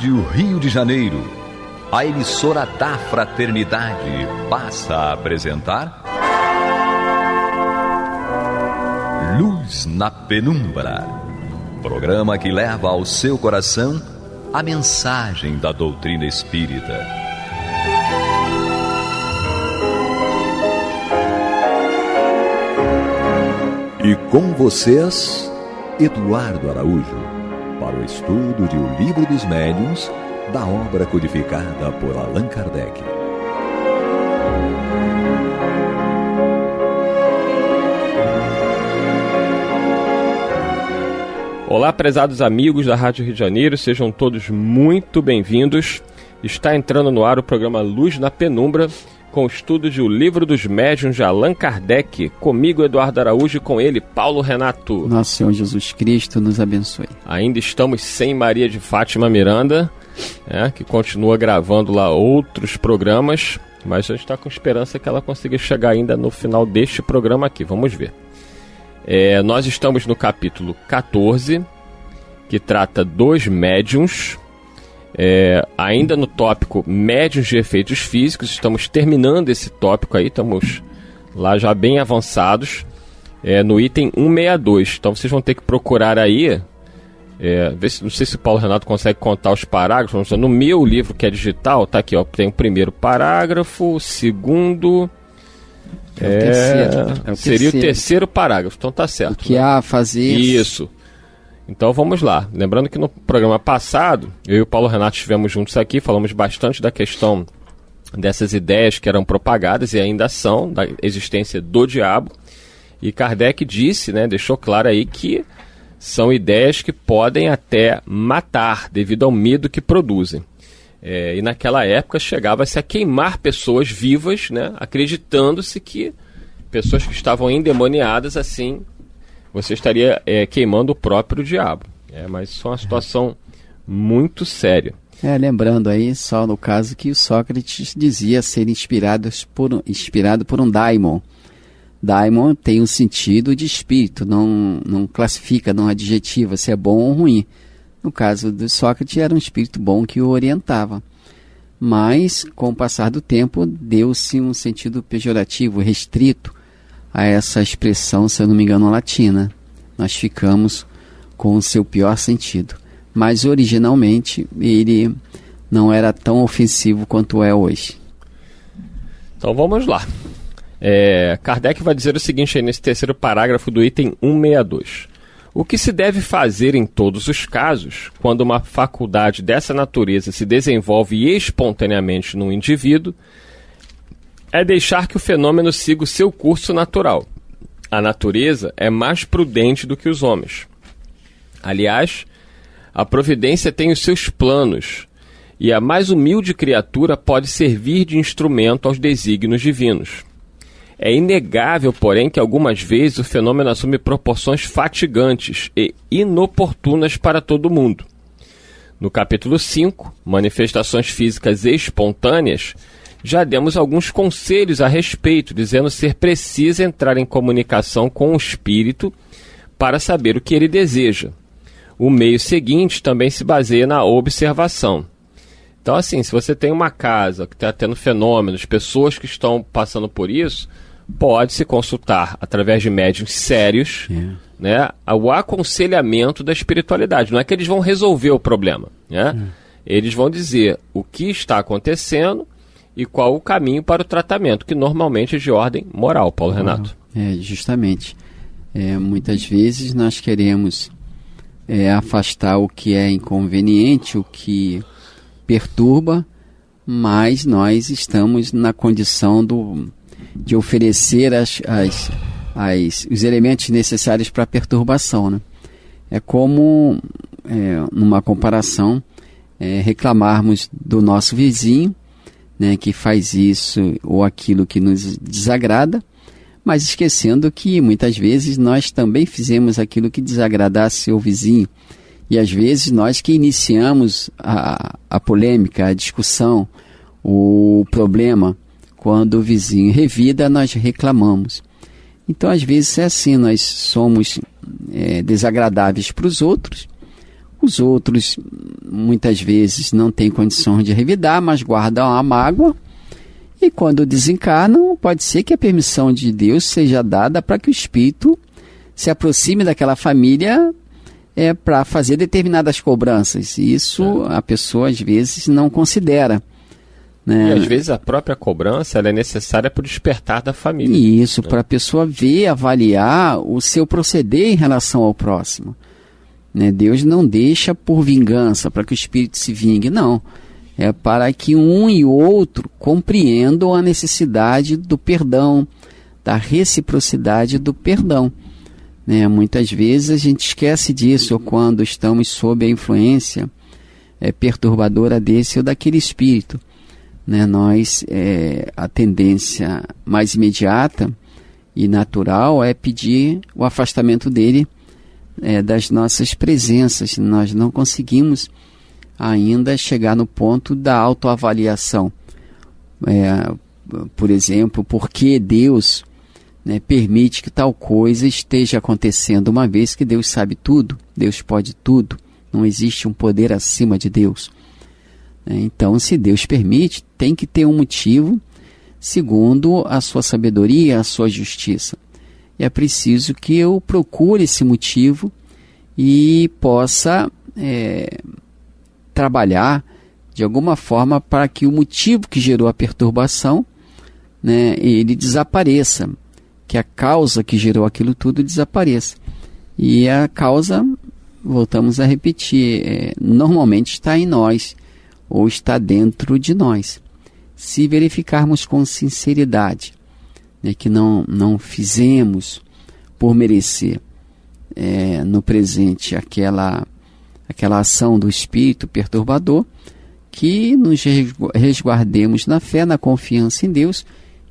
Rádio Rio de Janeiro, a emissora da Fraternidade, passa a apresentar Luz na Penumbra, programa que leva ao seu coração a mensagem da doutrina espírita. E com vocês, Eduardo Araújo, para o estudo de O Livro dos Médiuns, da obra codificada por Allan Kardec. Olá, prezados amigos da Rádio Rio de Janeiro, sejam todos muito bem-vindos. Está entrando no ar o programa Luz na Penumbra, com o estudo de O Livro dos Médiuns de Allan Kardec. Comigo, Eduardo Araújo, e com ele, Paulo Renato. Nosso Senhor Jesus Cristo nos abençoe. Ainda estamos sem Maria de Fátima Miranda, que continua gravando lá outros programas, mas a gente está com esperança que ela consiga chegar ainda no final deste programa aqui. Vamos ver. Nós estamos no capítulo 14, que trata dos médiuns. Ainda no tópico médiuns de efeitos físicos, estamos terminando esse tópico aí, estamos lá já bem avançados, no item 162. Então vocês vão ter que procurar aí, não sei se o Paulo Renato consegue contar os parágrafos. No meu livro, que é digital, tá aqui, ó, tem o primeiro parágrafo, o segundo... seria o terceiro parágrafo, então tá certo. O que há a fazer... Isso. Então vamos lá. Lembrando que no programa passado, eu e o Paulo Renato estivemos juntos aqui, falamos bastante da questão dessas ideias que eram propagadas e ainda são, da existência do diabo. E Kardec disse, deixou claro aí que são ideias que podem até matar devido ao medo que produzem. E naquela época chegava-se a queimar pessoas vivas, acreditando-se que pessoas que estavam endemoniadas, assim, você estaria queimando o próprio diabo. Mas isso é uma situação muito séria. Lembrando aí, só no caso que o Sócrates dizia ser inspirado por um daimon. Daimon tem um sentido de espírito, não classifica, não adjetiva se é bom ou ruim. No caso do Sócrates, era um espírito bom que o orientava. Mas, com o passar do tempo, deu-se um sentido pejorativo, restrito a essa expressão, se eu não me engano, latina. Nós ficamos com o seu pior sentido. Mas, originalmente, ele não era tão ofensivo quanto é hoje. Então, vamos lá. Kardec vai dizer o seguinte aí nesse terceiro parágrafo do item 162. O que se deve fazer em todos os casos, quando uma faculdade dessa natureza se desenvolve espontaneamente num indivíduo, é deixar que o fenômeno siga o seu curso natural. A natureza é mais prudente do que os homens. Aliás, a providência tem os seus planos, e a mais humilde criatura pode servir de instrumento aos desígnios divinos. É inegável, porém, que algumas vezes o fenômeno assume proporções fatigantes e inoportunas para todo mundo. No capítulo 5, Manifestações Físicas Espontâneas, já demos alguns conselhos a respeito, dizendo ser preciso entrar em comunicação com o espírito para saber o que ele deseja. O meio seguinte também se baseia na observação. Então, assim, se você tem uma casa que está tendo fenômenos, pessoas que estão passando por isso, pode-se consultar, através de médiuns sérios, o aconselhamento da espiritualidade. Não é que eles vão resolver o problema, Eles vão dizer o que está acontecendo e qual o caminho para o tratamento, que normalmente é de ordem moral, Paulo Renato. Justamente. Muitas vezes nós queremos afastar o que é inconveniente, o que perturba, mas nós estamos na condição de oferecer os elementos necessários para a perturbação. É como, numa comparação, reclamarmos do nosso vizinho, que faz isso ou aquilo que nos desagrada, mas esquecendo que muitas vezes nós também fizemos aquilo que desagradasse ao vizinho. E às vezes nós que iniciamos a polêmica, a discussão, o problema, quando o vizinho revida, nós reclamamos. Então, às vezes é assim, nós somos desagradáveis para os outros, Os outros, muitas vezes, não têm condições de revidar, mas guardam a mágoa. E quando desencarnam, pode ser que a permissão de Deus seja dada para que o espírito se aproxime daquela família para fazer determinadas cobranças. Isso a pessoa, às vezes, não considera. Né? E às vezes a própria cobrança ela é necessária para o despertar da família. Isso, para a pessoa ver, avaliar o seu proceder em relação ao próximo. Né? Deus não deixa por vingança, para que o espírito se vingue, não. É para que um e outro compreendam a necessidade do perdão, da reciprocidade do perdão. Né? Muitas vezes a gente esquece disso quando estamos sob a influência perturbadora desse ou daquele espírito. Né? A tendência mais imediata e natural é pedir o afastamento dele das nossas presenças. Nós não conseguimos ainda chegar no ponto da autoavaliação. Por exemplo, por que Deus permite que tal coisa esteja acontecendo, uma vez que Deus sabe tudo, Deus pode tudo, não existe um poder acima de Deus. Então, se Deus permite, tem que ter um motivo segundo a sua sabedoria, a sua justiça. E é preciso que eu procure esse motivo e possa trabalhar de alguma forma para que o motivo que gerou a perturbação, ele desapareça, que a causa que gerou aquilo tudo desapareça. E a causa, voltamos a repetir, normalmente está em nós, ou está dentro de nós. Se verificarmos com sinceridade que não fizemos por merecer no presente aquela ação do espírito perturbador, que nos resguardemos na fé, na confiança em Deus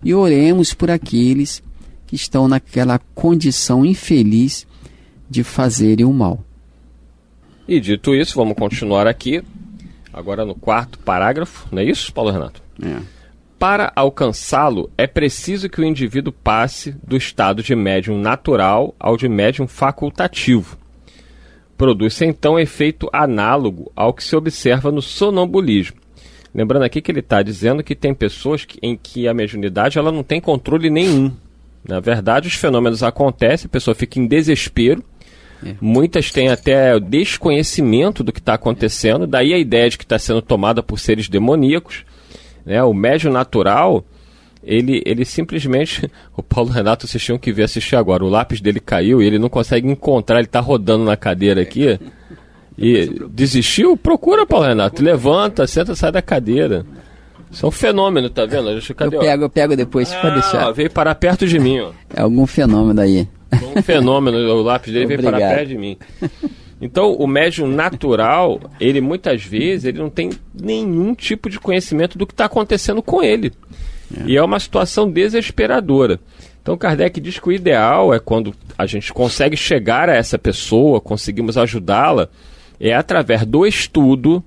e oremos por aqueles que estão naquela condição infeliz de fazerem o mal. E dito isso, vamos continuar aqui, agora no 4º parágrafo, não é isso, Paulo Renato? Para alcançá-lo, é preciso que o indivíduo passe do estado de médium natural ao de médium facultativo. Produz-se então efeito análogo ao que se observa no sonambulismo. Lembrando aqui que ele está dizendo que tem pessoas em que a mediunidade ela não tem controle nenhum. Na verdade, os fenômenos acontecem, a pessoa fica em desespero. Muitas têm até desconhecimento do que está acontecendo, daí a ideia de que está sendo tomada por seres demoníacos. O médium natural, ele simplesmente... O Paulo Renato, vocês tinham que assistir agora. O lápis dele caiu e ele não consegue encontrar. Ele está rodando na cadeira aqui. E desistiu? Procura, Paulo Renato. Levanta, senta, sai da cadeira. Isso é um fenômeno, tá vendo? Cadê, eu pego depois, pode deixar. Veio parar perto de mim. Ó. É algum fenômeno aí. Um fenômeno, o lápis dele veio parar perto de mim. Então, o médium natural, ele muitas vezes, ele não tem nenhum tipo de conhecimento do que está acontecendo com ele. E é uma situação desesperadora. Então, Kardec diz que o ideal é quando a gente consegue chegar a essa pessoa, conseguimos ajudá-la, é através do estudo,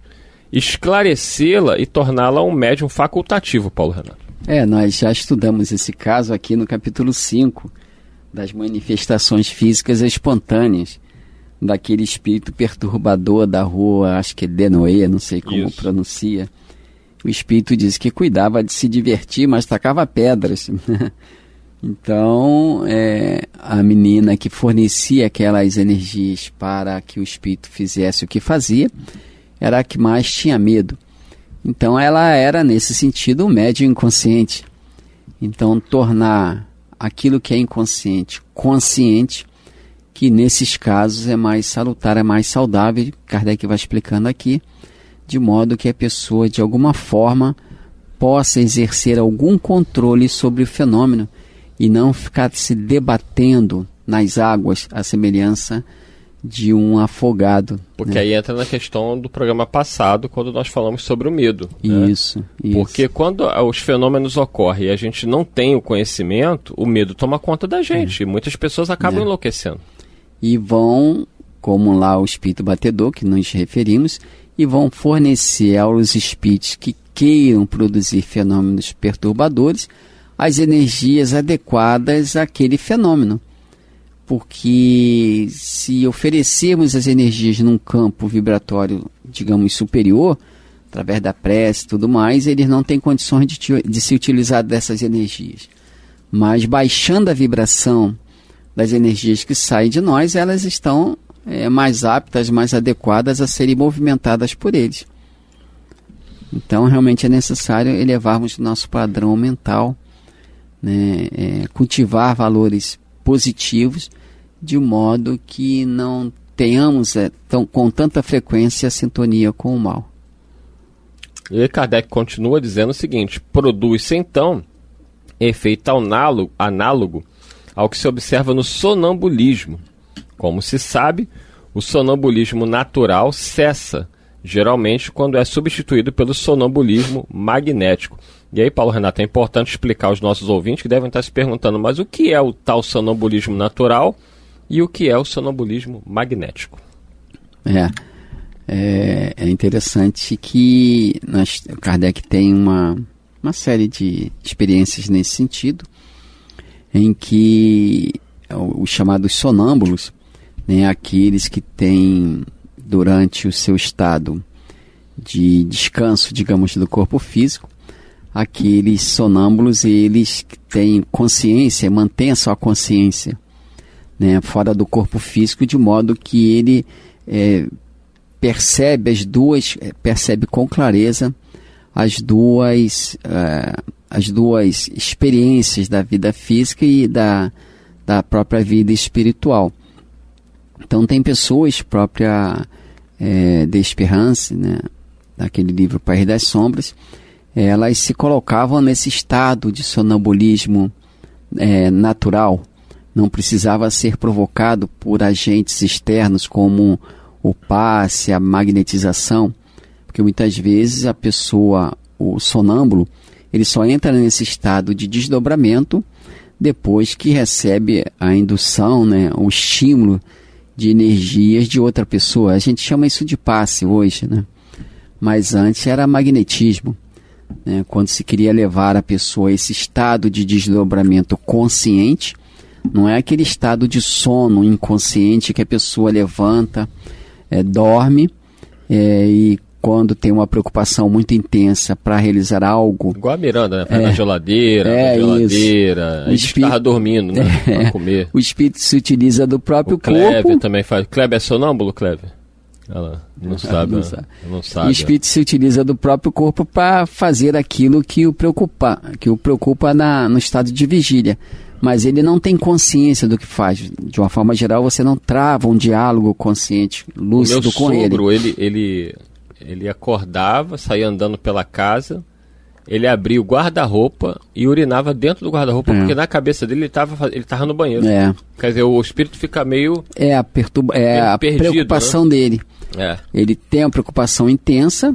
esclarecê-la e torná-la um médium facultativo, Paulo Renato. Nós já estudamos esse caso aqui no capítulo 5, das manifestações físicas espontâneas, daquele espírito perturbador da rua, acho que é Denoé, não sei como pronuncia. O espírito disse que cuidava de se divertir, mas tacava pedras. Então, a menina que fornecia aquelas energias para que o espírito fizesse o que fazia, era a que mais tinha medo. Então, ela era, nesse sentido, um médium inconsciente. Então, tornar aquilo que é inconsciente consciente, que nesses casos é mais salutar, é mais saudável, Kardec vai explicando aqui, de modo que a pessoa, de alguma forma, possa exercer algum controle sobre o fenômeno e não ficar se debatendo nas águas, à semelhança de um afogado. Porque aí entra na questão do programa passado, quando nós falamos sobre o medo. Isso. Porque quando os fenômenos ocorrem e a gente não tem o conhecimento, o medo toma conta da gente. E muitas pessoas acabam enlouquecendo. E vão, como lá o espírito batedor, que nos referimos, e vão fornecer aos espíritos que queiram produzir fenômenos perturbadores as energias adequadas àquele fenômeno. porque se oferecermos as energias num campo vibratório, digamos, superior, através da prece e tudo mais, eles não têm condições de se utilizar dessas energias. Mas baixando a vibração das energias que saem de nós, elas estão mais aptas, mais adequadas a serem movimentadas por eles. Então, realmente é necessário elevarmos o nosso padrão mental, né, cultivar valores positivos, de modo que não tenhamos com tanta frequência a sintonia com o mal. E Kardec continua dizendo o seguinte: produz-se então efeito análogo ao que se observa no sonambulismo. Como se sabe, o sonambulismo natural cessa, geralmente, quando é substituído pelo sonambulismo magnético. E aí, Paulo Renato, é importante explicar aos nossos ouvintes que devem estar se perguntando, mas o que é o tal sonambulismo natural e o que é o sonambulismo magnético? É interessante que Kardec tem uma série de experiências nesse sentido, em que os chamados sonâmbulos, né, aqueles que têm, durante o seu estado de descanso, digamos, do corpo físico, aqueles sonâmbulos, eles têm consciência, mantêm a sua consciência, né, fora do corpo físico, de modo que ele percebe com clareza as duas experiências da vida física e da própria vida espiritual. Então tem pessoas, própria D'Espérance, né, daquele livro País das Sombras, elas se colocavam nesse estado de sonambulismo natural, não precisava ser provocado por agentes externos como o passe, a magnetização, porque muitas vezes a pessoa, o sonâmbulo, ele só entra nesse estado de desdobramento depois que recebe a indução, né, o estímulo de energias de outra pessoa. A gente chama isso de passe hoje, né? Mas antes era magnetismo, né? Quando se queria levar a pessoa a esse estado de desdobramento consciente, não é aquele estado de sono inconsciente que a pessoa levanta, dorme, e quando tem uma preocupação muito intensa para realizar algo... Igual a Miranda, né? Vai na geladeira, a gente estava dormindo, né? Para comer. O espírito se utiliza do próprio corpo. O Kleber também faz. Kleber é sonâmbulo, Kleber? Ela não sabe. Não sabe. O espírito se utiliza do próprio corpo para fazer aquilo que o preocupa no estado de vigília. Mas ele não tem consciência do que faz. De uma forma geral, você não trava um diálogo consciente, lúcido com ele. O meu sogro, ele acordava, saía andando pela casa, ele abria o guarda-roupa e urinava dentro do guarda-roupa, porque na cabeça dele ele estava no banheiro. Quer dizer, o espírito fica meio... a perdido, preocupação, né, dele. Ele tem uma preocupação intensa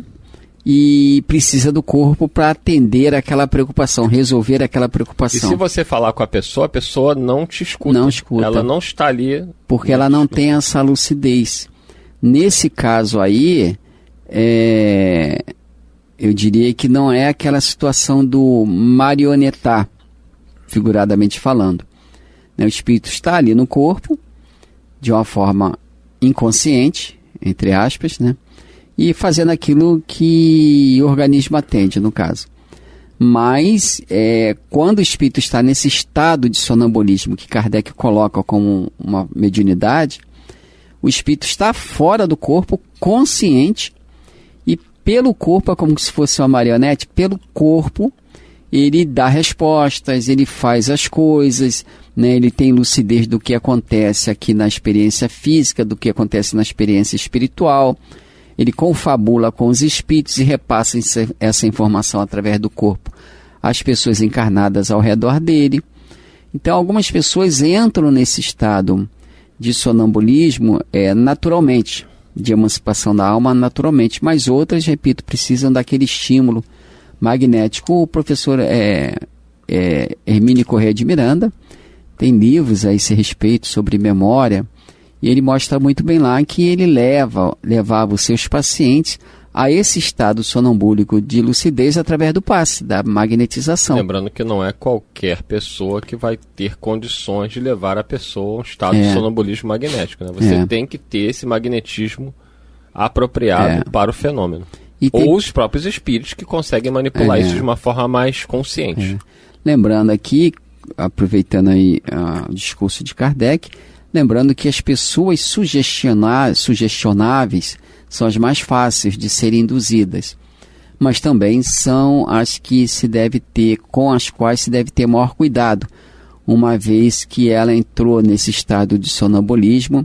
e precisa do corpo para atender aquela preocupação, resolver aquela preocupação. E se você falar com a pessoa não te escuta. Não escuta. Ela não está ali. Porque ela não tem essa lucidez. Nesse caso aí, eu diria que não é aquela situação do marionetar, figuradamente falando. O espírito está ali no corpo, de uma forma inconsciente, entre aspas, né? E fazendo aquilo que o organismo atende, no caso. Mas, quando o espírito está nesse estado de sonambulismo, que Kardec coloca como uma mediunidade, o espírito está fora do corpo, consciente, e pelo corpo, é como se fosse uma marionete, pelo corpo ele dá respostas, ele faz as coisas, né? Ele tem lucidez do que acontece aqui na experiência física, do que acontece na experiência espiritual. Ele confabula com os espíritos e repassa essa informação através do corpo às pessoas encarnadas ao redor dele. Então, algumas pessoas entram nesse estado de sonambulismo naturalmente, de emancipação da alma naturalmente, mas outras, repito, precisam daquele estímulo magnético. O professor Hermínio Corrêa de Miranda tem livros a esse respeito sobre memória, e ele mostra muito bem lá que ele levava os seus pacientes a esse estado sonambúlico de lucidez através do passe, da magnetização. Lembrando que não é qualquer pessoa que vai ter condições de levar a pessoa a um estado de sonambulismo magnético, né? Você tem que ter esse magnetismo apropriado para o fenômeno. Ou os próprios espíritos que conseguem manipular isso de uma forma mais consciente. Lembrando aqui, aproveitando aí o discurso de Kardec, lembrando que as pessoas sugestionáveis são as mais fáceis de serem induzidas, mas também são as que se deve ter, com as quais se deve ter maior cuidado, uma vez que ela entrou nesse estado de sonambulismo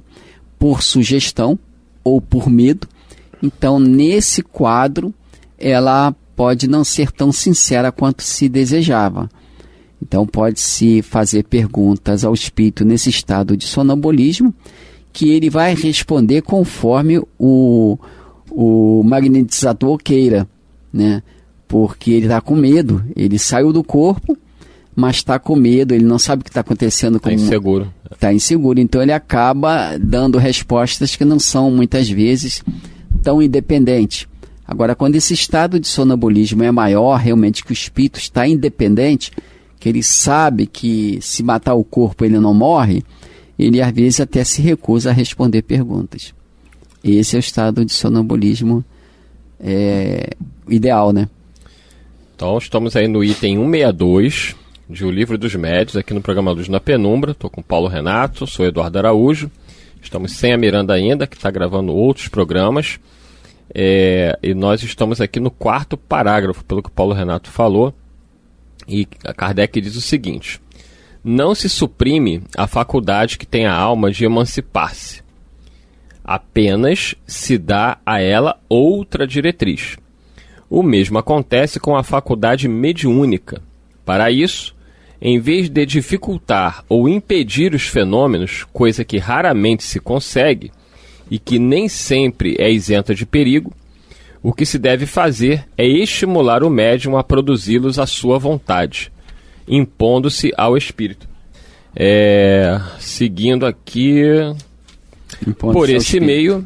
por sugestão ou por medo. Então, nesse quadro, ela pode não ser tão sincera quanto se desejava. Então, pode-se fazer perguntas ao espírito nesse estado de sonambulismo, que ele vai responder conforme o magnetizador queira, né? Porque ele está com medo, ele saiu do corpo, mas está com medo, ele não sabe o que está acontecendo. Está inseguro. Está inseguro, então ele acaba dando respostas que não são, muitas vezes, tão independentes. Agora, quando esse estado de sonambulismo é maior, realmente que o espírito está independente, que ele sabe que se matar o corpo ele não morre, ele às vezes até se recusa a responder perguntas. Esse é o estado de sonambulismo ideal, né? Então estamos aí no item 162 de O Livro dos Médiuns, aqui no programa Luz na Penumbra. Estou com Paulo Renato, sou Eduardo Araújo. Estamos sem a Miranda ainda, que está gravando outros programas. E nós estamos aqui no 4º parágrafo, pelo que o Paulo Renato falou. E a Kardec diz o seguinte: não se suprime a faculdade que tem a alma de emancipar-se. Apenas se dá a ela outra diretriz. O mesmo acontece com a faculdade mediúnica. Para isso, em vez de dificultar ou impedir os fenômenos, coisa que raramente se consegue e que nem sempre é isenta de perigo, o que se deve fazer é estimular o médium a produzi-los à sua vontade, impondo-se ao espírito. Seguindo aqui, por esse meio,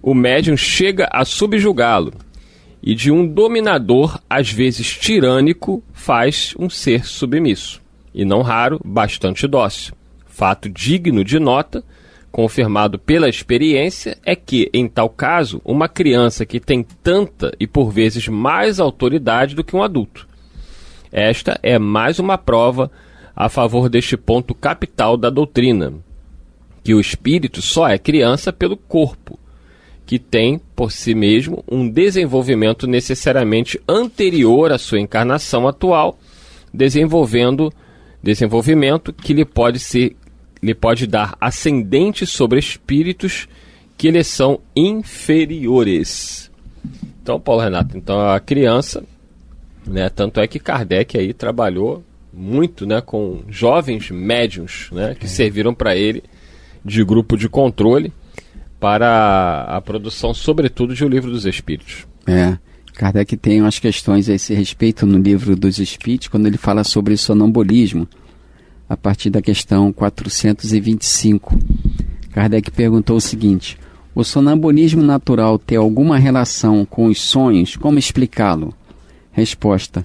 o médium chega a subjugá-lo e de um dominador, às vezes tirânico, faz um ser submisso, e não raro, bastante dócil. Fato digno de nota, confirmado pela experiência, é que, em tal caso, uma criança que tem tanta e por vezes mais autoridade do que um adulto. Esta é mais uma prova a favor deste ponto capital da doutrina, que o espírito só é criança pelo corpo, que tem, por si mesmo, um desenvolvimento necessariamente anterior à sua encarnação atual, desenvolvimento que lhe pode dar ascendente sobre espíritos que lhe são inferiores. Então, Paulo Renato, a criança, né, tanto é que Kardec aí trabalhou muito, né, com jovens médiuns, né, que serviram para ele de grupo de controle para a produção, sobretudo, de O Livro dos Espíritos. Kardec tem umas questões a esse respeito no Livro dos Espíritos, quando ele fala sobre sonambulismo, a partir da questão 425. Kardec perguntou o seguinte: o sonambulismo natural tem alguma relação com os sonhos? Como explicá-lo? Resposta: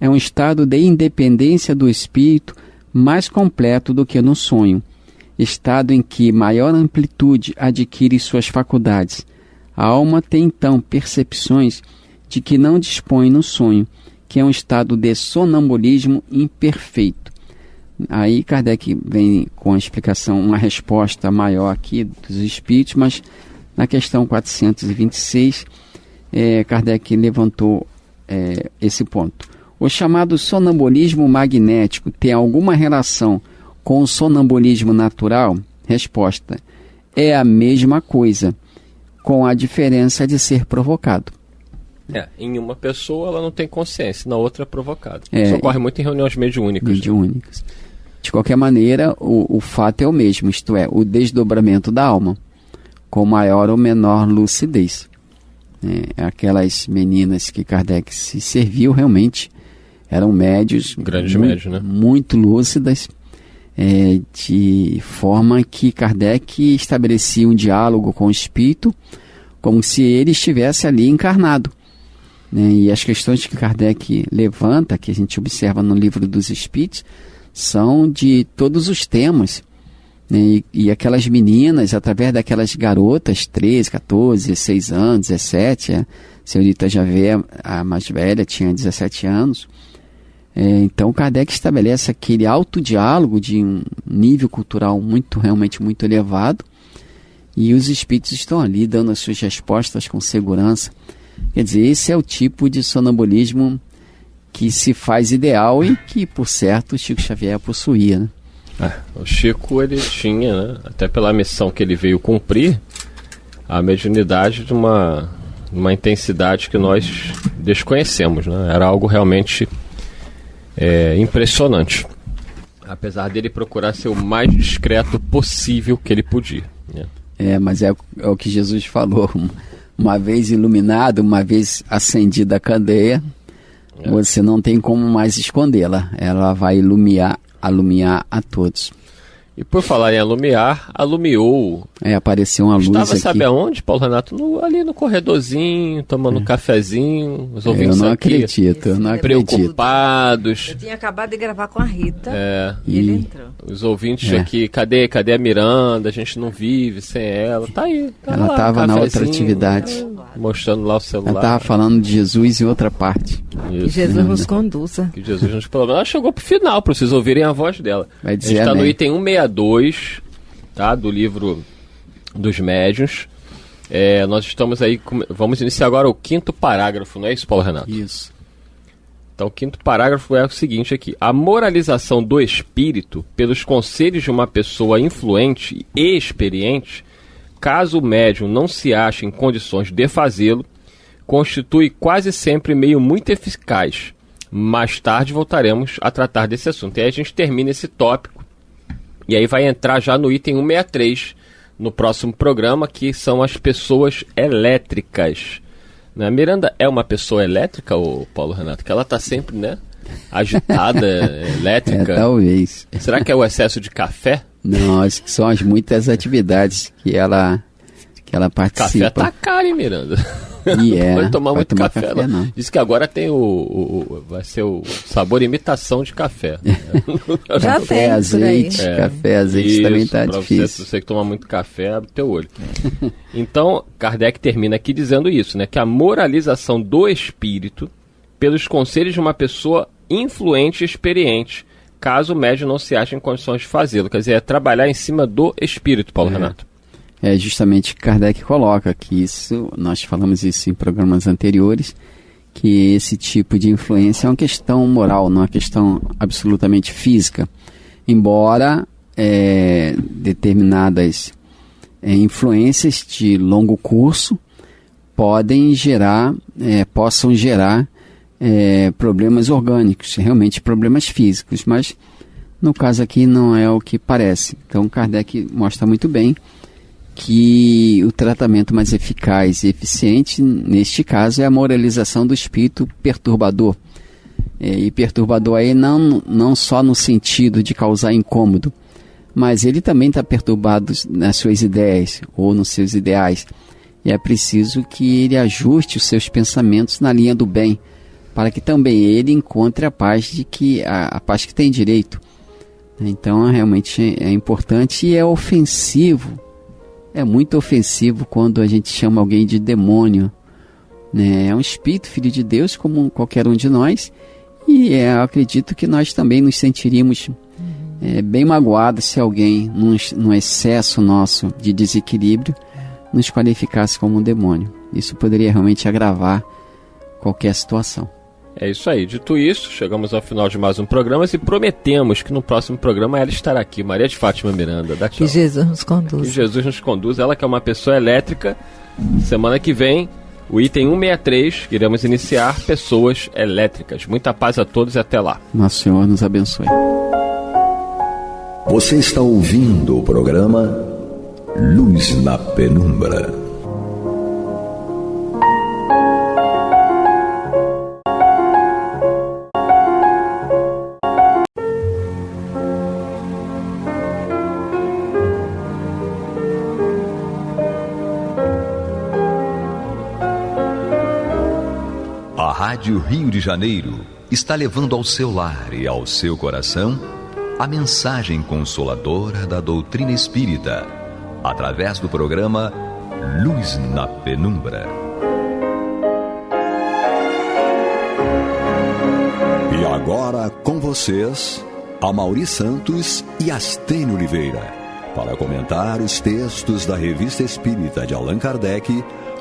é um estado de independência do espírito mais completo do que no sonho, estado em que maior amplitude adquire suas faculdades. A alma tem então percepções de que não dispõe no sonho, que é um estado de sonambulismo imperfeito. Aí Kardec vem com a explicação, uma resposta maior aqui dos espíritos, mas na questão 426, Kardec levantou esse ponto. O chamado sonambulismo magnético tem alguma relação com o sonambulismo natural? Resposta: é a mesma coisa, com a diferença de ser provocado. Em uma pessoa ela não tem consciência, na outra é provocado. Isso ocorre muito em reuniões mediúnicas. De qualquer maneira, o fato é o mesmo, isto é, o desdobramento da alma, com maior ou menor lucidez. Aquelas meninas que Kardec se serviu realmente eram médios, médios, né? Muito lúcidas, de forma que Kardec estabelecia um diálogo com o espírito como se ele estivesse ali encarnado, né? E as questões que Kardec levanta, que a gente observa no Livro dos Espíritos, são de todos os temas, né? E aquelas meninas, através daquelas garotas, 13, 14, 16 anos, 17, a senhorita Javé, a mais velha, tinha 17 anos. Então Kardec estabelece aquele autodiálogo de um nível cultural realmente muito elevado, e os espíritos estão ali dando as suas respostas com segurança. Quer dizer, esse é o tipo de sonambulismo que se faz ideal e que, por certo, o Chico Xavier possuía, né? O Chico, ele tinha, né, até pela missão que ele veio cumprir, a mediunidade de uma intensidade que nós desconhecemos, né? Era algo realmente impressionante, apesar dele procurar ser o mais discreto possível que ele podia, né? Mas é o que Jesus falou: uma vez iluminado, uma vez acendida a candeia, você não tem como mais escondê-la, ela vai alumiar a todos. E por falar em alumiar, alumiou. Apareceu uma luz Estava, aqui. sabe aonde, Paulo Renato? Ali no corredorzinho, tomando um cafezinho. Os ouvintes eu não aqui acredito, eu não acredito. preocupados. Eu tinha acabado de gravar com a Rita E ele entrou. Os ouvintes aqui, cadê a Miranda? A gente não vive sem ela. Tá aí. Ela estava na outra atividade. Mostrando lá o celular. Ela estava falando de Jesus em outra parte. Que Jesus nos conduza. Que Jesus nos pelo menos. Ela chegou pro final, para vocês ouvirem a voz dela. Vai dizer a gente está no amém. item 162, tá? Do livro dos médiuns. Nós estamos aí, vamos iniciar agora o 5º parágrafo, não é isso, Paulo Renato? Isso. Então, o 5º parágrafo é o seguinte aqui: a moralização do espírito pelos conselhos de uma pessoa influente e experiente, caso o médium não se ache em condições de fazê-lo, constitui quase sempre meio muito eficaz. Mais tarde voltaremos a tratar desse assunto. E aí a gente termina esse tópico, e aí vai entrar já no item 163, no próximo programa, que são as pessoas elétricas. Né? Miranda é uma pessoa elétrica, ô Paulo Renato? Que ela está sempre, né, agitada, elétrica. Talvez. Será que é o excesso de café? Não, acho que são as muitas atividades que ela participa. Café tá caro, hein, Miranda? Vai tomar muito café, não. Diz que agora tem vai ser o sabor imitação de café. Já tem azeite, café, azeite isso, também tá difícil. Você que toma muito café, abre teu olho. Então, Kardec termina aqui dizendo isso, né? Que a moralização do espírito pelos conselhos de uma pessoa influente e experiente, caso o médium não se ache em condições de fazê-lo. Quer dizer, é trabalhar em cima do espírito, Paulo Renato. É justamente que Kardec coloca que isso, nós falamos isso em programas anteriores, que esse tipo de influência é uma questão moral, não é uma questão absolutamente física. Embora determinadas influências de longo curso possam gerar problemas orgânicos, realmente problemas físicos, mas no caso aqui não é o que parece. Então Kardec mostra muito bem que o tratamento mais eficaz e eficiente, neste caso, é a moralização do espírito perturbador. E perturbador aí não só no sentido de causar incômodo, mas ele também está perturbado nas suas ideias ou nos seus ideais. E é preciso que ele ajuste os seus pensamentos na linha do bem, para que também ele encontre a paz a paz que tem direito. Então, realmente é importante e é ofensivo. É muito ofensivo quando a gente chama alguém de demônio, né? É um espírito, filho de Deus, como qualquer um de nós, e eu acredito que nós também nos sentiríamos bem magoados se alguém, num excesso nosso de desequilíbrio, nos qualificasse como um demônio. Isso poderia realmente agravar qualquer situação. É isso aí. Dito isso, chegamos ao final de mais um programa e prometemos que no próximo programa ela estará aqui. Maria de Fátima Miranda. Dá tchau. Que Jesus nos conduza. Que Jesus nos conduza. Ela que é uma pessoa elétrica. Semana que vem, o item 163, iremos iniciar pessoas elétricas. Muita paz a todos e até lá. Nosso Senhor nos abençoe. Você está ouvindo o programa Luz na Penumbra. Rádio Rio de Janeiro está levando ao seu lar e ao seu coração a mensagem consoladora da doutrina espírita, através do programa Luz na Penumbra. E agora com vocês, Amaury Santos e Astênio Oliveira, para comentar os textos da Revista Espírita de Allan Kardec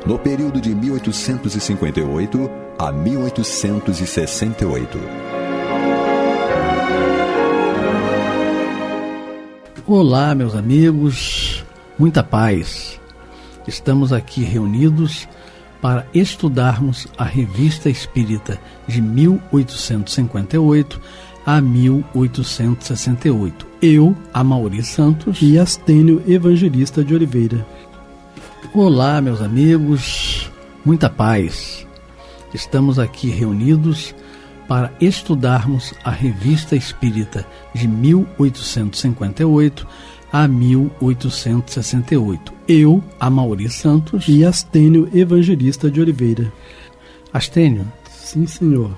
no período de 1858 a 1868. Olá, meus amigos, muita paz. Estamos aqui reunidos para estudarmos a Revista Espírita de 1858 a 1868. Eu, Amaury Santos e Astênio Evangelista de Oliveira. Olá, meus amigos, muita paz. Estamos aqui reunidos para estudarmos a Revista Espírita de 1858 a 1868. Eu, Amaury Santos e Astênio Evangelista de Oliveira. Astênio. Sim, senhor.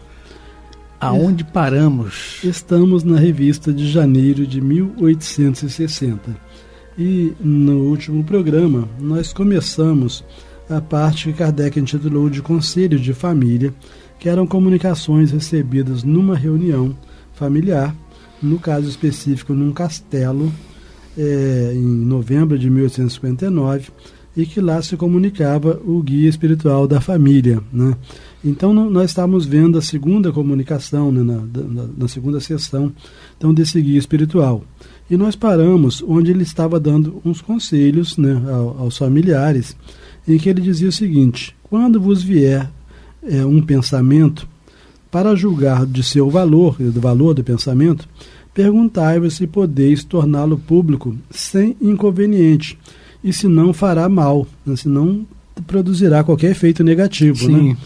Aonde paramos? Estamos na revista de janeiro de 1860. E no último programa nós começamos a parte que Kardec intitulou de Conselho de Família, que eram comunicações recebidas numa reunião familiar, no caso específico num castelo, em novembro de 1859, e que lá se comunicava o guia espiritual da família, né? Então nós estávamos vendo a segunda comunicação, né, na segunda sessão, então, desse guia espiritual. E nós paramos onde ele estava dando uns conselhos, né, aos familiares, em que ele dizia o seguinte: quando vos vier um pensamento, para julgar de seu valor, do valor do pensamento, perguntai-vos se podeis torná-lo público sem inconveniente, e se não fará mal, né, se não produzirá qualquer efeito negativo. Sim. Né?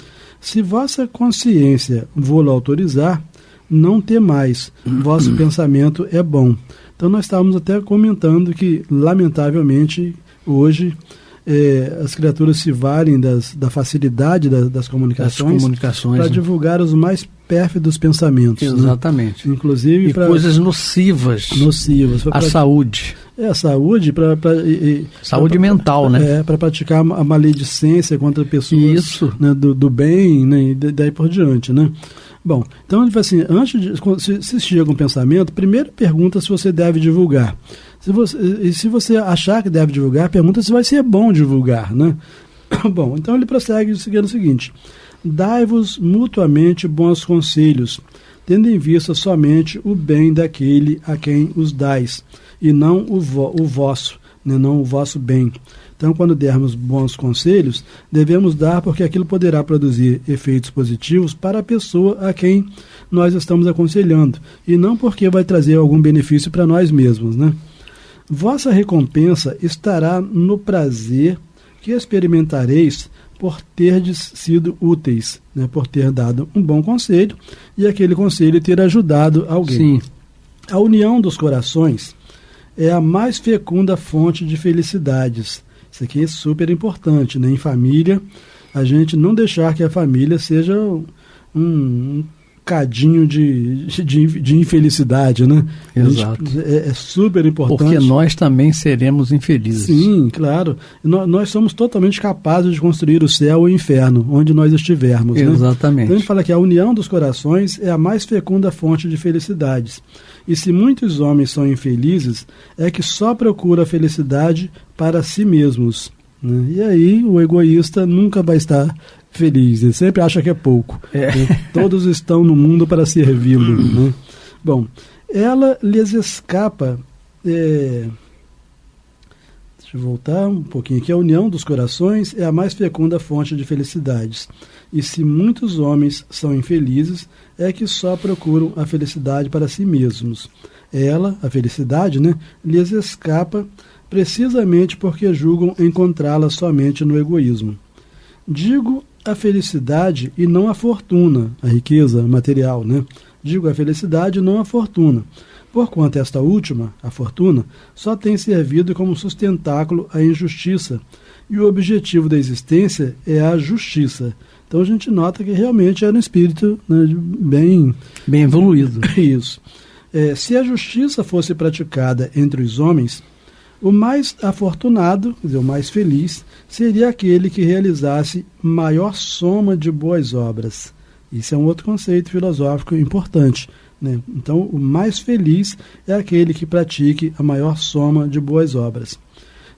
Se vossa consciência vô-lo autorizar, não temais, vosso pensamento é bom. Então nós estávamos até comentando que, lamentavelmente, hoje as criaturas se valem da facilidade das comunicações para divulgar os mais pérfidos pensamentos. Exatamente. Né? Inclusive e coisas nocivas à saúde. A saúde saúde mental, né? Para praticar a maledicência contra pessoas, né, do bem, né, e daí por diante, né? Bom, então ele fala assim: se chega um pensamento, primeiro pergunta se você deve divulgar. Se você achar que deve divulgar, pergunta se vai ser bom divulgar, né? Bom, então ele prossegue seguindo o seguinte: dai-vos mutuamente bons conselhos, tendo em vista somente o bem daquele a quem os dais, e não o vosso, né, não o vosso bem. Então, quando dermos bons conselhos, devemos dar porque aquilo poderá produzir efeitos positivos para a pessoa a quem nós estamos aconselhando, e não porque vai trazer algum benefício para nós mesmos, né? Vossa recompensa estará no prazer que experimentareis por terdes sido úteis, né, por ter dado um bom conselho e aquele conselho ter ajudado alguém. Sim. A união dos corações é a mais fecunda fonte de felicidades. Isso aqui é super importante, né? Em família, a gente não deixar que a família seja um cadinho de infelicidade, né? Exato. É super importante. Porque nós também seremos infelizes. Sim, claro. Nós somos totalmente capazes de construir o céu ou o inferno, onde nós estivermos. Exatamente. Né? Então ele fala que a união dos corações é a mais fecunda fonte de felicidades. E se muitos homens são infelizes, é que só procuram a felicidade para si mesmos. Né? E aí o egoísta nunca vai estar feliz, ele sempre acha que é pouco. Né? Todos estão no mundo para servi-lo. Né? Bom, ela lhes escapa. Deixa eu voltar um pouquinho aqui. A união dos corações é a mais fecunda fonte de felicidades. E se muitos homens são infelizes, é que só procuram a felicidade para si mesmos. Ela, a felicidade, né, lhes escapa precisamente porque julgam encontrá-la somente no egoísmo. Digo a felicidade e não a fortuna, a riqueza material, né? Digo a felicidade e não a fortuna, porquanto esta última, a fortuna, só tem servido como sustentáculo à injustiça, e o objetivo da existência é a justiça. Então a gente nota que realmente era um espírito, né, bem evoluído. Isso. Se a justiça fosse praticada entre os homens, o mais afortunado, quer dizer, o mais feliz, seria aquele que realizasse maior soma de boas obras. Isso é um outro conceito filosófico importante, né? Então, o mais feliz é aquele que pratique a maior soma de boas obras.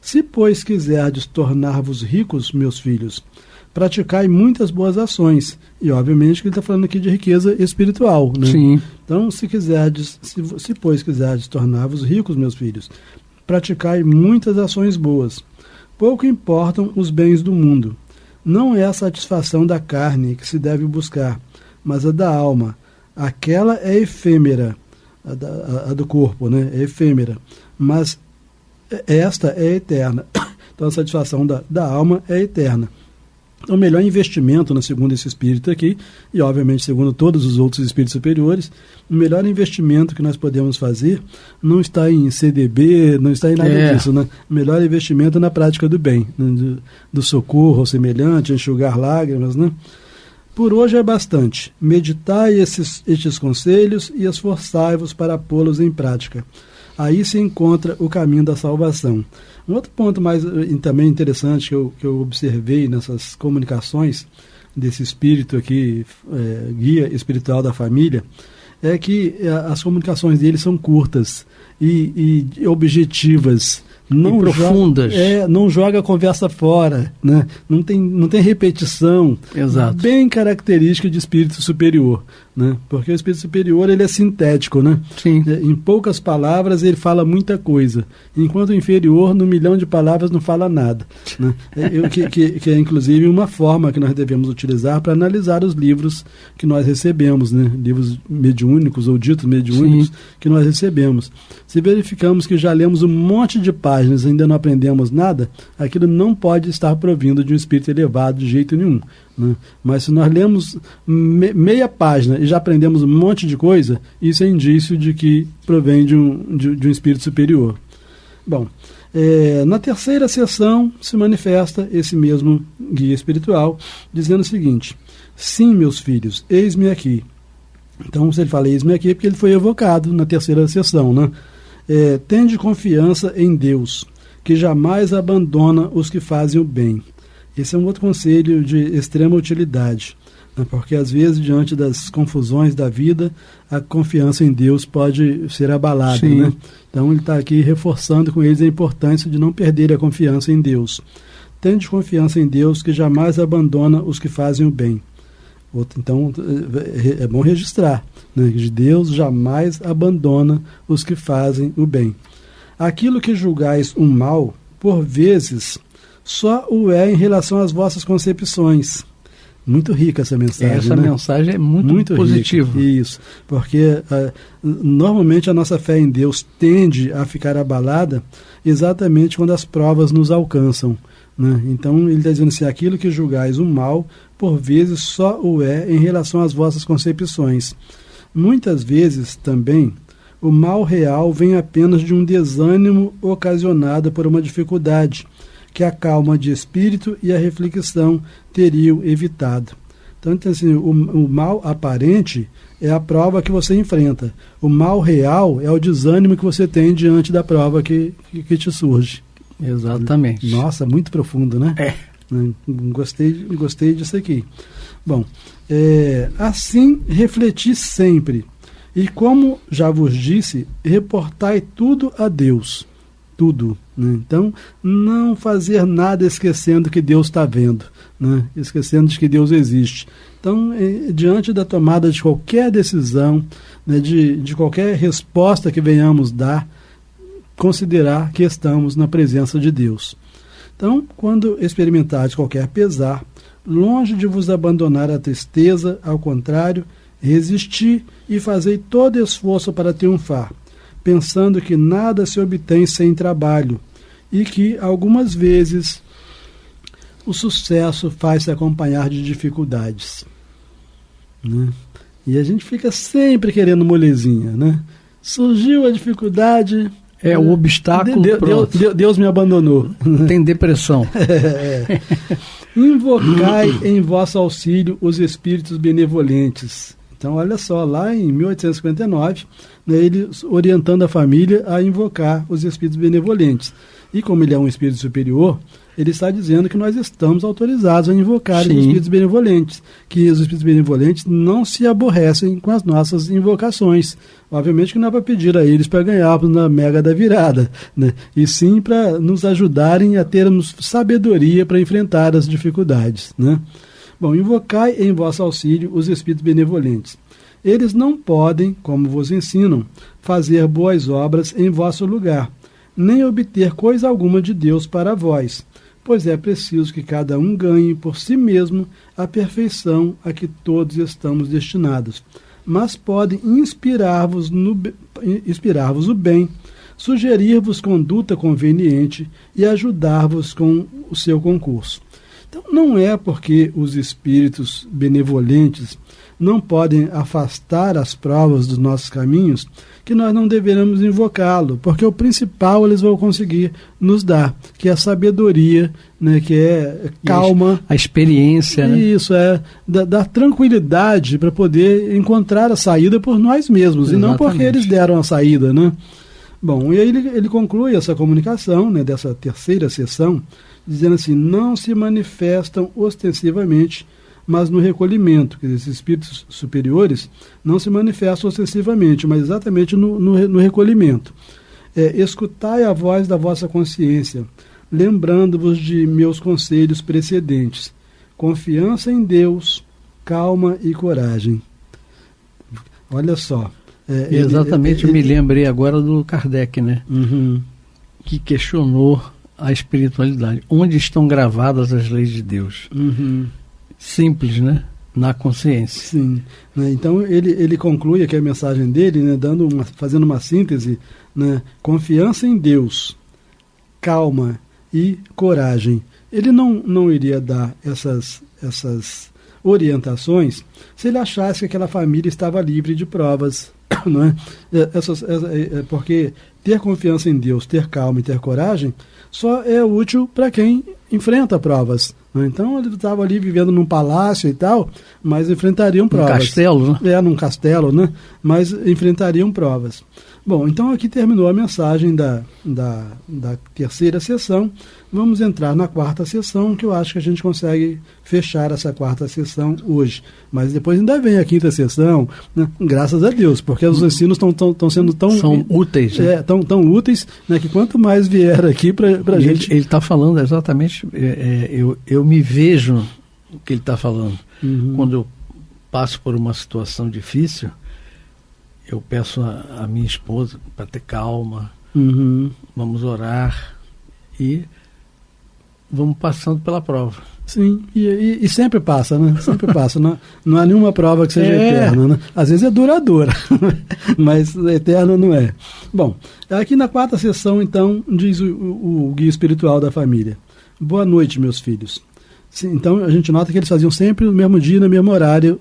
Se, pois, quiserdes tornar-vos ricos, meus filhos, praticai muitas boas ações. E, obviamente, que ele está falando aqui de riqueza espiritual, né? Sim. Então, se pois, quiserdes tornar-vos ricos, meus filhos, praticai muitas ações boas. Pouco importam os bens do mundo. Não é a satisfação da carne que se deve buscar, mas a da alma. Aquela é efêmera, a do corpo, né? É efêmera, mas esta é eterna. Então a satisfação da alma é eterna. Então, o melhor investimento, segundo esse espírito aqui, e obviamente segundo todos os outros espíritos superiores, o melhor investimento que nós podemos fazer não está em CDB, não está em nada disso, né? O melhor investimento é na prática do bem, né? do socorro ao semelhante, enxugar lágrimas, né? Por hoje é bastante. Meditai estes conselhos e esforçai-vos para pô-los em prática. Aí se encontra o caminho da salvação. Um outro ponto também interessante que eu observei nessas comunicações desse espírito aqui, guia espiritual da família, é que as comunicações dele são curtas e objetivas. Não profundas. Não joga a conversa fora, né? Não tem repetição. Exato. Bem característica de espírito superior, né? Porque o espírito superior ele é sintético, né? Sim. Em poucas palavras ele fala muita coisa, enquanto o inferior, no 1.000.000 de palavras, não fala nada, né? Que é inclusive uma forma que nós devemos utilizar para analisar os livros que nós recebemos, né? Livros mediúnicos ou ditos mediúnicos. Sim. Que nós recebemos. Se verificamos que já lemos um monte de páginas e ainda não aprendemos nada, aquilo não pode estar provindo de um espírito elevado de jeito nenhum, né? Mas se nós lemos meia página e já aprendemos um monte de coisa, isso é indício de que provém de um espírito superior. Bom, na terceira sessão se manifesta esse mesmo guia espiritual, dizendo o seguinte: sim, meus filhos, eis-me aqui. Então, se ele fala eis-me aqui, é porque ele foi evocado na terceira sessão, né? Tende confiança em Deus, que jamais abandona os que fazem o bem. Esse é um outro conselho de extrema utilidade, né? Porque às vezes, diante das confusões da vida, a confiança em Deus pode ser abalada, né? Então ele está aqui reforçando com eles a importância de não perder a confiança em Deus. Tende confiança em Deus, que jamais abandona os que fazem o bem. Então é bom registrar, né, que Deus jamais abandona os que fazem o bem. Aquilo que julgais um mal, por vezes, só o é em relação às vossas concepções. Muito rica essa mensagem. Essa mensagem é muito positiva. Rica. Isso, porque normalmente a nossa fé em Deus tende a ficar abalada exatamente quando as provas nos alcançam, né? Então ele está dizendo assim: aquilo que julgais um mal, por vezes só o é em relação às vossas concepções. Muitas vezes também o mal real vem apenas de um desânimo ocasionado por uma dificuldade que a calma de espírito e a reflexão teriam evitado. Então, assim, o mal aparente é a prova que você enfrenta. O mal real é o desânimo que você tem diante da prova que te surge. Exatamente. Nossa, muito profundo, né? Gostei disso aqui. Bom, assim refleti sempre. E como já vos disse, reportai tudo a Deus. Tudo, né? Então, não fazer nada esquecendo que Deus está vendo, né? Esquecendo de que Deus existe. Então, diante da tomada de qualquer decisão, né, de qualquer resposta que venhamos dar, considerar que estamos na presença de Deus. Então, quando experimentardes qualquer pesar, longe de vos abandonar a tristeza, ao contrário, resisti e fazei todo esforço para triunfar, pensando que nada se obtém sem trabalho e que, algumas vezes, o sucesso faz-se acompanhar de dificuldades, né? E a gente fica sempre querendo molezinha, né? Surgiu a dificuldade, É o obstáculo. Deus me abandonou. Tem depressão. Invocai em vosso auxílio os espíritos benevolentes. Então, olha só, lá em 1859, né, ele orientando a família a invocar os espíritos benevolentes. E como ele é um espírito superior, ele está dizendo que nós estamos autorizados a invocar os espíritos benevolentes, que os espíritos benevolentes não se aborrecem com as nossas invocações. Obviamente que não é para pedir a eles para ganharmos na mega da virada, né? E sim para nos ajudarem a termos sabedoria para enfrentar as dificuldades, né? Bom, invocai em vosso auxílio os espíritos benevolentes. Eles não podem, como vos ensinam, fazer boas obras em vosso lugar, nem obter coisa alguma de Deus para vós, pois é preciso que cada um ganhe por si mesmo a perfeição a que todos estamos destinados. Mas podem inspirar-vos o bem, sugerir-vos conduta conveniente e ajudar-vos com o seu concurso. Então, não é porque os espíritos benevolentes não podem afastar as provas dos nossos caminhos que nós não deveremos invocá-lo, porque o principal eles vão conseguir nos dar, que é a sabedoria, né, que é calma. A experiência. Né? Isso, é da tranquilidade para poder encontrar a saída por nós mesmos, exatamente. E não porque eles deram a saída, né? Bom, e aí ele conclui essa comunicação, né, dessa terceira sessão, dizendo assim: não se manifestam ostensivamente, mas no recolhimento. Quer dizer, esses espíritos superiores não se manifestam ostensivamente, mas exatamente no recolhimento. Escutai a voz da vossa consciência, lembrando-vos de meus conselhos precedentes. Confiança em Deus, calma e coragem. Olha só. Exatamente, eu me lembrei agora do Kardec, né? Uhum. Que questionou a espiritualidade. Onde estão gravadas as leis de Deus? Uhum. Simples, né? Na consciência. Sim. Né? Então ele conclui aqui a mensagem dele, né, fazendo uma síntese, né? Confiança em Deus, calma e coragem. Ele não iria dar essas orientações se ele achasse que aquela família estava livre de provas. Não é? Porque ter confiança em Deus, ter calma e ter coragem só é útil para quem enfrenta provas. Né? Então ele estava ali vivendo num palácio e tal, mas enfrentariam provas. Num castelo, né? Num castelo, né? Mas enfrentariam provas. Bom, então aqui terminou a mensagem da terceira sessão. Vamos entrar na quarta sessão, que eu acho que a gente consegue fechar essa quarta sessão hoje. Mas depois ainda vem a quinta sessão, né? Graças a Deus, porque os ensinos estão sendo tão... São úteis. Né? Tão úteis, né? Que quanto mais vier aqui para a gente... Ele está falando exatamente... Eu me vejo o que ele está falando. Uhum. Quando eu passo por uma situação difícil, eu peço a minha esposa para ter calma, uhum. Vamos orar e vamos passando pela prova. Sim, e sempre passa, né? Sempre passa. Não há nenhuma prova que seja eterna, né? Às vezes é duradoura, mas eterna não é. Bom, aqui na quarta sessão, então, diz o guia espiritual da família: boa noite, meus filhos. Sim, então, a gente nota que eles faziam sempre no mesmo dia, no mesmo horário,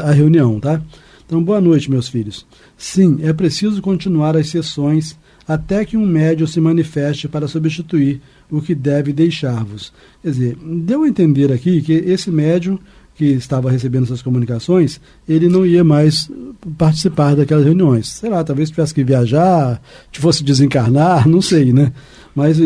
a reunião, tá? Então, boa noite, meus filhos. Sim, é preciso continuar as sessões até que um médium se manifeste para substituir o que deve deixar-vos. Quer dizer, deu a entender aqui que esse médium que estava recebendo essas comunicações, ele não ia mais participar daquelas reuniões. Sei lá, talvez tivesse que viajar, fosse desencarnar, não sei, né? Mas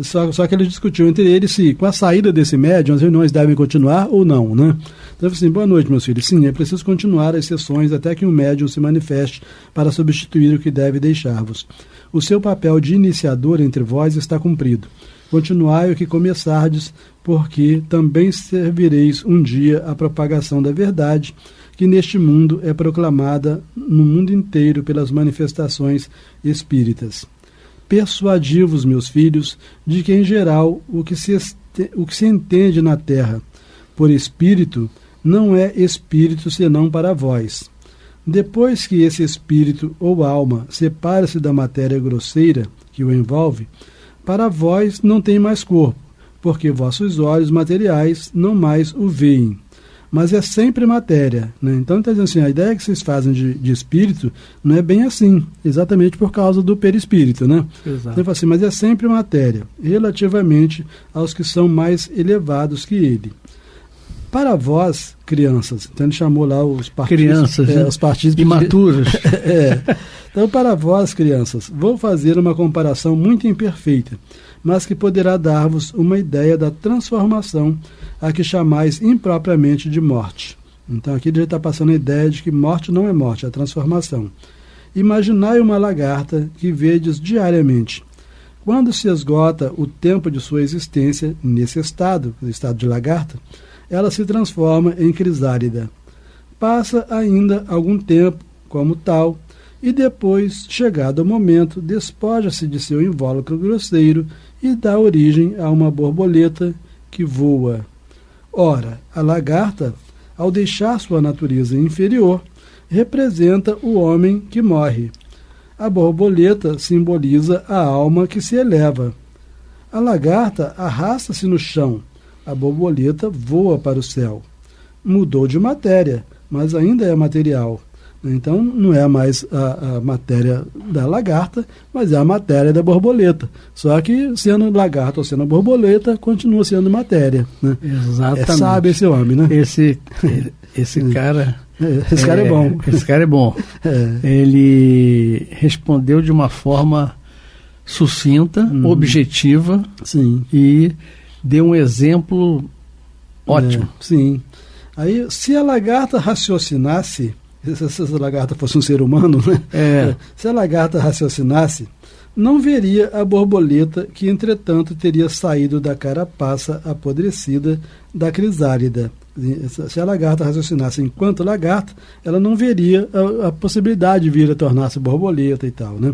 só que eles discutiam entre eles se, com a saída desse médium, as reuniões devem continuar ou não, né? Então, assim, boa noite, meus filhos. Sim, é preciso continuar as sessões até que um médium se manifeste para substituir o que deve deixar-vos. O seu papel de iniciador entre vós está cumprido. Continuai o que começardes, porque também servireis um dia à propagação da verdade, que neste mundo é proclamada no mundo inteiro pelas manifestações espíritas. Persuadi-vos, meus filhos, de que, em geral, o que se entende na terra por espírito não é espírito senão para vós. Depois que esse espírito ou alma separa-se da matéria grosseira que o envolve, para vós não tem mais corpo, porque vossos olhos materiais não mais o veem. mas é sempre matéria, né? Então está dizendo assim, a ideia que vocês fazem de espírito não é bem assim, exatamente por causa do perispírito, né? Exato. Então, assim, mas é sempre matéria, relativamente aos que são mais elevados que ele. Para vós, crianças, então ele chamou lá os partidos, crianças, né? Os partidos imaturos. Então, para vós, crianças, vou fazer uma comparação muito imperfeita, mas que poderá dar-vos uma ideia da transformação a que chamais impropriamente de morte. Então aqui ele já está passando a ideia de que morte não é morte, é transformação. Imaginai uma lagarta que vedes diariamente. Quando se esgota o tempo de sua existência nesse estado, o estado de lagarta, ela se transforma em crisálida. Passa ainda algum tempo como tal, e depois, chegado o momento, despoja-se de seu invólucro grosseiro e dá origem a uma borboleta que voa. Ora, a lagarta, ao deixar sua natureza inferior, representa o homem que morre. A borboleta simboliza a alma que se eleva. A lagarta arrasta-se no chão, a borboleta voa para o céu. Mudou de matéria, mas ainda é material. Então não é mais a matéria da lagarta, mas é a matéria da borboleta. Só que sendo lagarta ou sendo borboleta, continua sendo matéria, né? Exatamente. É sábio esse homem, né? Esse cara... Esse cara é bom. Esse cara é bom. Ele respondeu de uma forma sucinta, objetiva. Sim. E deu um exemplo ótimo. Sim. Aí, se a lagarta raciocinasse, se essa lagarta fosse um ser humano, né? Se a lagarta raciocinasse, não veria a borboleta que, entretanto, teria saído da carapaça apodrecida da crisálida. Se a lagarta raciocinasse enquanto lagarta, ela não veria a possibilidade de vir a tornar-se borboleta e tal, né?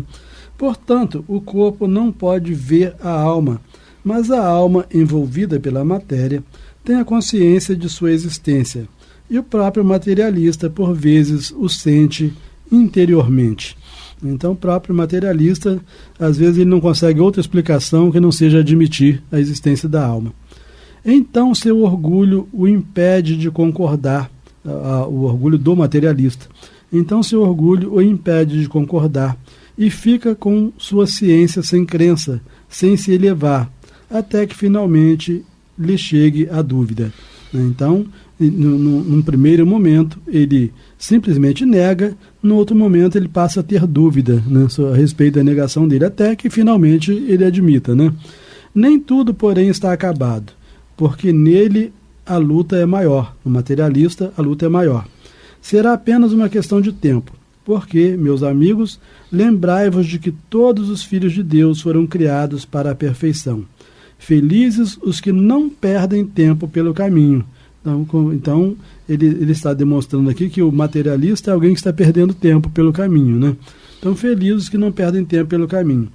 Portanto, o corpo não pode ver a alma, mas a alma, envolvida pela matéria, tem a consciência de sua existência, e o próprio materialista, por vezes, o sente interiormente. Então, o próprio materialista, às vezes, ele não consegue outra explicação que não seja admitir a existência da alma. Então, seu orgulho o impede de concordar, o orgulho do materialista. Então, seu orgulho o impede de concordar e fica com sua ciência sem crença, sem se elevar, até que finalmente lhe chegue a dúvida. Então, num primeiro momento, ele simplesmente nega, no outro momento ele passa a ter dúvida, né, a respeito da negação dele, até que finalmente ele admita, né? Nem tudo, porém, está acabado, porque nele a luta é maior, no materialista a luta é maior. Será apenas uma questão de tempo, porque, meus amigos, lembrai-vos de que todos os filhos de Deus foram criados para a perfeição. Felizes os que não perdem tempo pelo caminho. Então ele está demonstrando aqui que o materialista é alguém que está perdendo tempo pelo caminho, né? Então, felizes os que não perdem tempo pelo caminho.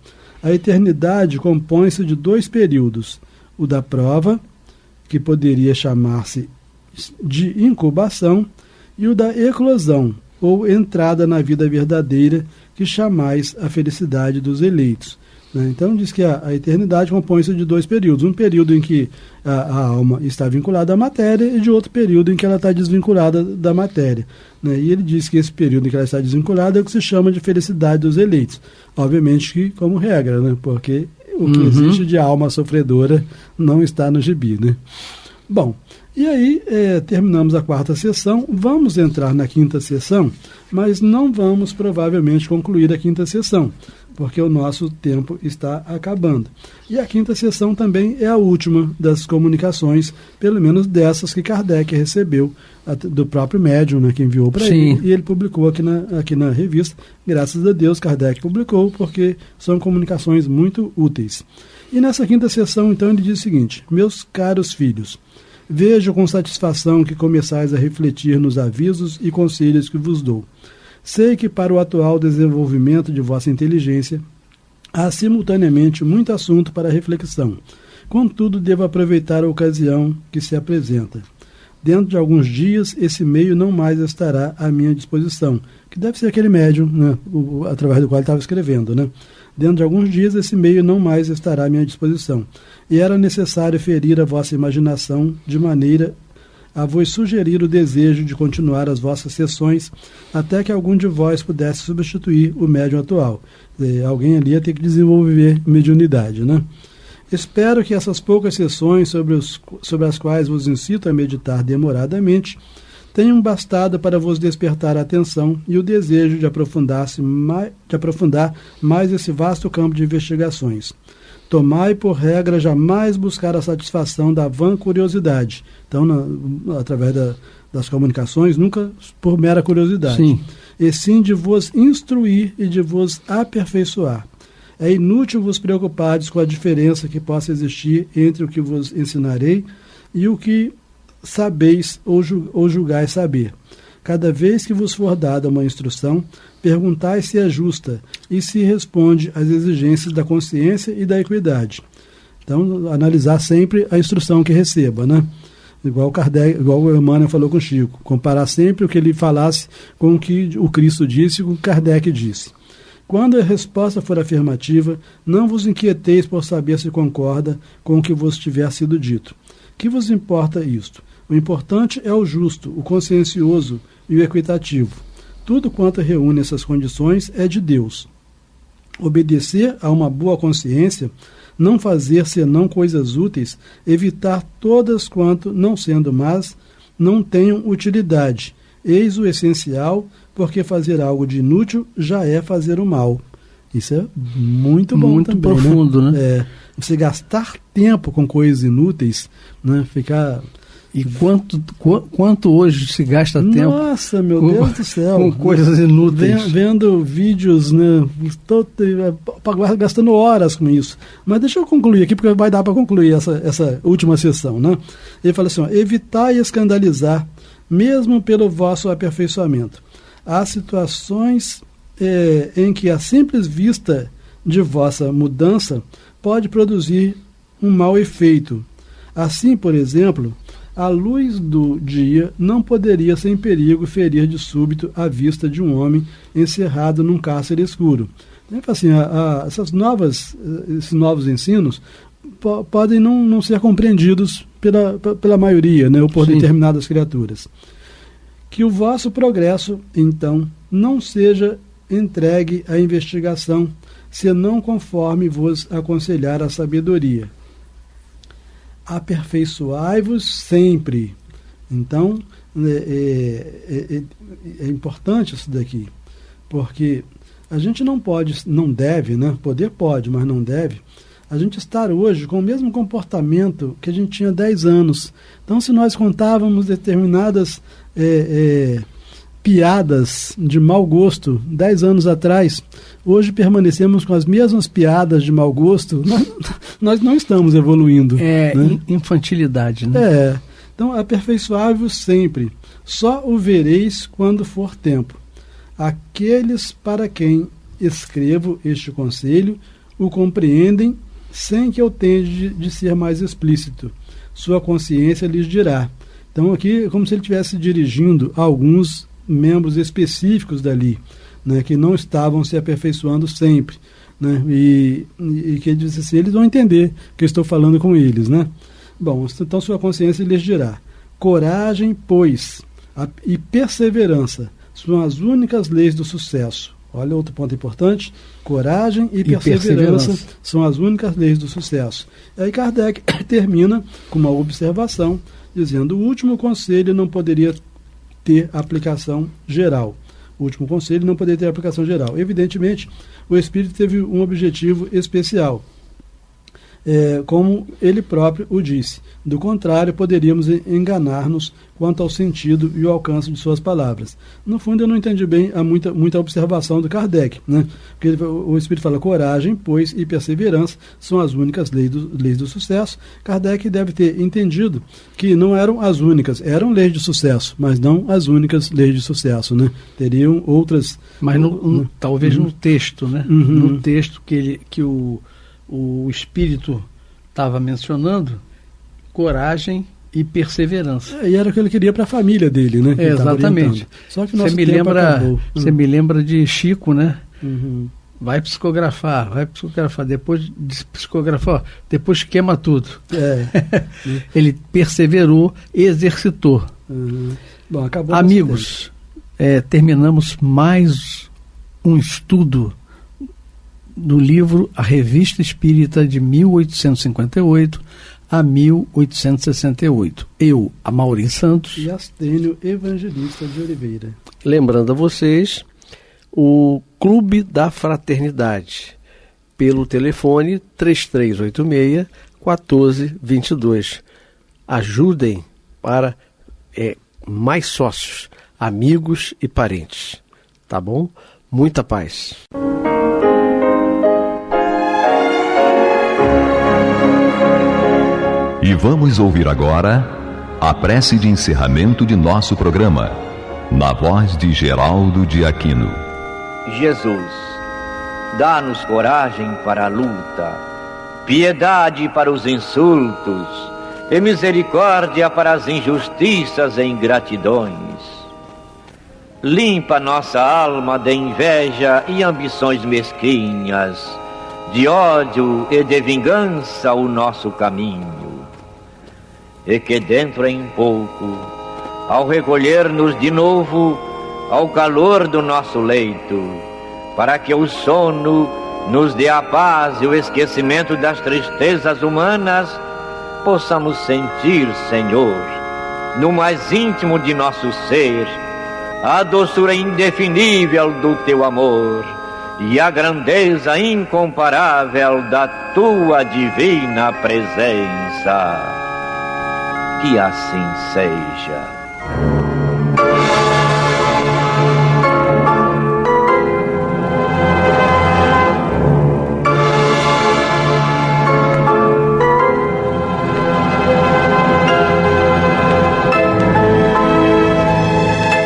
A eternidade compõe-se de 2 períodos. O da prova, que poderia chamar-se de incubação, e o da eclosão, ou entrada na vida verdadeira, que chamais a felicidade dos eleitos. Então diz que a eternidade compõe-se de 2 períodos. Um período em que a alma está vinculada à matéria e de outro período em que ela está desvinculada da matéria. E ele diz que esse período em que ela está desvinculada é o que se chama de felicidade dos eleitos. Obviamente que como regra, né? Porque o que existe de alma sofredora não está no gibi, né? Bom, e aí terminamos a 4ª sessão, vamos entrar na 5ª sessão, mas não vamos provavelmente concluir a 5ª sessão, porque o nosso tempo está acabando. E a 5ª sessão também é a última das comunicações, pelo menos dessas que Kardec recebeu do próprio médium, né, que enviou para ele, e ele publicou aqui na revista. Graças a Deus Kardec publicou, porque são comunicações muito úteis. E nessa 5ª sessão, então, ele diz o seguinte: meus caros filhos, vejo com satisfação que começais a refletir nos avisos e conselhos que vos dou. Sei que para o atual desenvolvimento de vossa inteligência há simultaneamente muito assunto para reflexão. Contudo, devo aproveitar a ocasião que se apresenta. Dentro de alguns dias, esse meio não mais estará à minha disposição, que deve ser aquele médium, né, através do qual ele estava escrevendo, né? Dentro de alguns dias, esse meio não mais estará à minha disposição. E era necessário ferir a vossa imaginação de maneira a vos sugerir o desejo de continuar as vossas sessões até que algum de vós pudesse substituir o médium atual. Alguém ali ia ter que desenvolver mediunidade, né? Espero que essas poucas sessões sobre as quais vos incito a meditar demoradamente tenham bastado para vos despertar a atenção e o desejo de aprofundar mais esse vasto campo de investigações. Tomai por regra jamais buscar a satisfação da vã curiosidade. Então, através das comunicações, nunca por mera curiosidade. Sim. E sim de vos instruir e de vos aperfeiçoar. É inútil vos preocupardes com a diferença que possa existir entre o que vos ensinarei e o que sabeis ou julgais saber. Cada vez que vos for dada uma instrução, perguntai se é justa e se responde às exigências da consciência e da equidade. Então, analisar sempre a instrução que receba, né? Igual o Emmanuel falou com o Chico, comparar sempre o que ele falasse com o que o Cristo disse e o que Kardec disse. Quando a resposta for afirmativa, não vos inquieteis por saber se concorda com o que vos tiver sido dito. Que vos importa isto? O importante é o justo, o consciencioso e o equitativo. Tudo quanto reúne essas condições é de Deus. Obedecer a uma boa consciência, não fazer senão coisas úteis, evitar todas quanto, não sendo más, não tenham utilidade. Eis o essencial, porque fazer algo de inútil já é fazer o mal. Isso é muito bom, muito também, profundo, né? Você gastar tempo com coisas inúteis, né? Ficar... E quanto hoje se gasta tempo? Nossa, meu Deus do céu! Com coisas inúteis. Vendo vídeos, né? Gastando horas com isso. Mas deixa eu concluir aqui, porque vai dar para concluir essa última sessão, né? Ele fala assim, ó, evitai escandalizar, mesmo pelo vosso aperfeiçoamento. Há situações em que a simples vista de vossa mudança pode produzir um mau efeito. Assim, por exemplo, a luz do dia não poderia sem perigo ferir de súbito a vista de um homem encerrado num cárcere escuro. Então, assim, esses novos ensinos podem não ser compreendidos pela maioria, né, ou por determinadas criaturas. Que o vosso progresso, então, não seja entregue à investigação, senão conforme vos aconselhar a sabedoria. Aperfeiçoai-vos sempre. Então, é importante isso daqui, porque a gente não deve, né? Poder pode, mas não deve, a gente estar hoje com o mesmo comportamento que a gente tinha 10 anos. Então, se nós contávamos determinadas piadas de mau gosto 10 anos atrás, hoje permanecemos com as mesmas piadas de mau gosto, nós não estamos evoluindo. Né? Infantilidade, né? Então, aperfeiçoai-vos sempre. Só o vereis quando for tempo. Aqueles para quem escrevo este conselho o compreendem sem que eu tente de ser mais explícito. Sua consciência lhes dirá. Então, aqui é como se ele estivesse dirigindo a alguns membros específicos dali, né, que não estavam se aperfeiçoando sempre, né, e que ele disse assim, eles vão entender que eu estou falando com eles, né? Bom, então sua consciência lhes dirá, coragem, pois, e perseverança são as únicas leis do sucesso. Olha outro ponto importante, coragem e perseverança são as únicas leis do sucesso. E aí Kardec termina com uma observação, dizendo, o último conselho não poderia ter aplicação geral. O último conselho não poderia ter aplicação geral. Evidentemente, o Espírito teve um objetivo especial, como ele próprio o disse. Do contrário, poderíamos enganar-nos quanto ao sentido e o alcance de suas palavras. No fundo, eu não entendi bem muita observação do Kardec, né? Porque o Espírito fala, coragem, pois, e perseverança são as únicas leis do sucesso. Kardec deve ter entendido que não eram as únicas, eram leis de sucesso, mas não as únicas leis de sucesso, né? Teriam outras... Mas talvez no texto, né? No texto que o Espírito estava mencionando, coragem e perseverança. E era o que ele queria para a família dele, né? Exatamente. Só que nosso tempo acabou. Você me lembra de Chico, né? vai psicografar, depois de psicografar, depois queima tudo. Ele perseverou, exercitou. Bom, acabou. Amigos, terminamos mais um estudo do livro A Revista Espírita de 1858 a 1868. Eu, Amaury Santos e Astênio Evangelista de Oliveira. Lembrando a vocês, o Clube da Fraternidade, pelo telefone 3386-1422. Ajudem para mais sócios, amigos e parentes. Tá bom? Muita paz. E vamos ouvir agora a prece de encerramento de nosso programa, na voz de Geraldo de Aquino. Jesus, dá-nos coragem para a luta, piedade para os insultos e misericórdia para as injustiças e ingratidões. Limpa nossa alma de inveja e ambições mesquinhas, de ódio e de vingança o nosso caminho. E que dentro em pouco, ao recolher-nos de novo ao calor do nosso leito, para que o sono nos dê a paz e o esquecimento das tristezas humanas, possamos sentir, Senhor, no mais íntimo de nosso ser, a doçura indefinível do Teu amor e a grandeza incomparável da Tua divina presença. Que assim seja.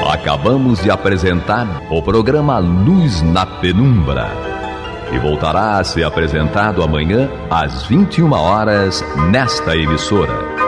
Acabamos de apresentar o programa Luz na Penumbra, que voltará a ser apresentado amanhã às 21 horas nesta emissora.